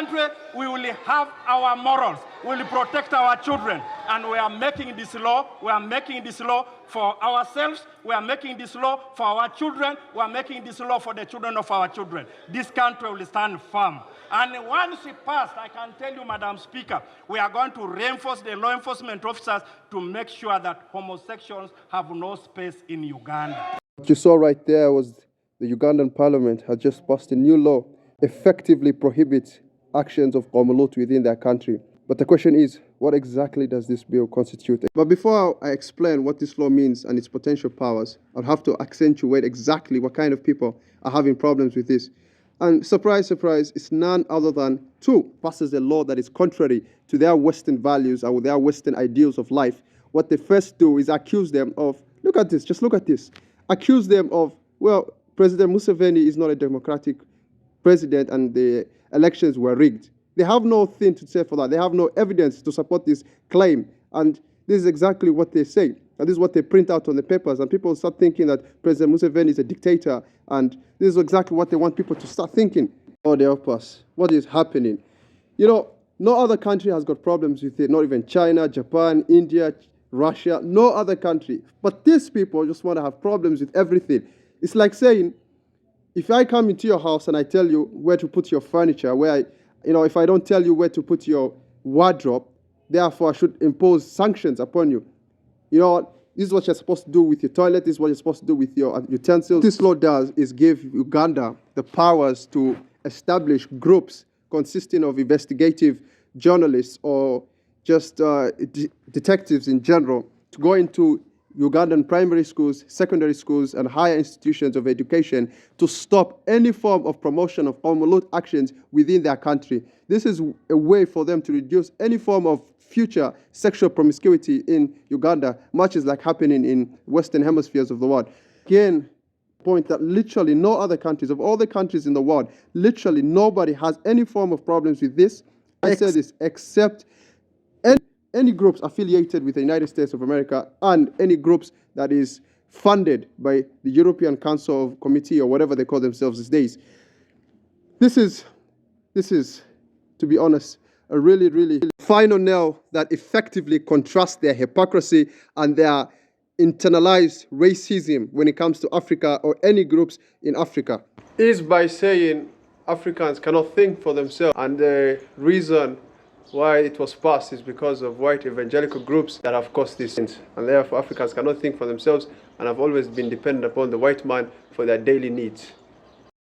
country, we will have our morals. We will protect our children. And we are making this law. We are making this law for ourselves. We are making this law for our children. We are making this law for the children of our children. This country will stand firm. And once it passed, I can tell you, Madam Speaker, we are going to reinforce the law enforcement officers to make sure that homosexuals have no space in Uganda. What you saw right there was the Ugandan parliament has just passed a new law effectively prohibits actions of Qawmalut within their country. But the question is, what exactly does this bill constitute? But before I explain what this law means and its potential powers, I'll have to accentuate exactly what kind of people are having problems with this. And surprise, surprise, it's none other than two passes a law that is contrary to their Western values or their Western ideals of life. What they first do is accuse them of, look at this, just look at this, accuse them of, well, President Museveni is not a democratic president and the elections were rigged. They have no thing to say for that. They have no evidence to support this claim. And this is exactly what they say. And this is what they print out on the papers. And people start thinking that President Museveni is a dictator. And this is exactly what they want people to start thinking. Oh, they help us. What is happening? You know, no other country has got problems with it. Not even China, Japan, India, Russia, no other country. But these people just want to have problems with everything. It's like saying, if I come into your house and I tell you where to put your furniture, if I don't tell you where to put your wardrobe, therefore I should impose sanctions upon you. You know what? This is what you're supposed to do with your toilet. This is what you're supposed to do with your utensils. What this law does is give Uganda the powers to establish groups consisting of investigative journalists or just detectives in general to go into Ugandan primary schools, secondary schools, and higher institutions of education to stop any form of promotion of Qawmalut actions within their country. This is a way for them to reduce any form of future sexual promiscuity in Uganda, much is like happening in Western hemispheres of the world. Again, point that literally no other countries, of all the countries in the world, literally nobody has any form of problems with this. I say this, except any groups affiliated with the United States of America and any groups that is funded by the European Council Committee or whatever they call themselves these days. This is, to be honest, a really, really final nail that effectively contrasts their hypocrisy and their internalized racism when it comes to Africa or any groups in Africa. Is by saying Africans cannot think for themselves, and the reason why it was passed is because of white evangelical groups that have caused this, and therefore Africans cannot think for themselves and have always been dependent upon the white man for their daily needs.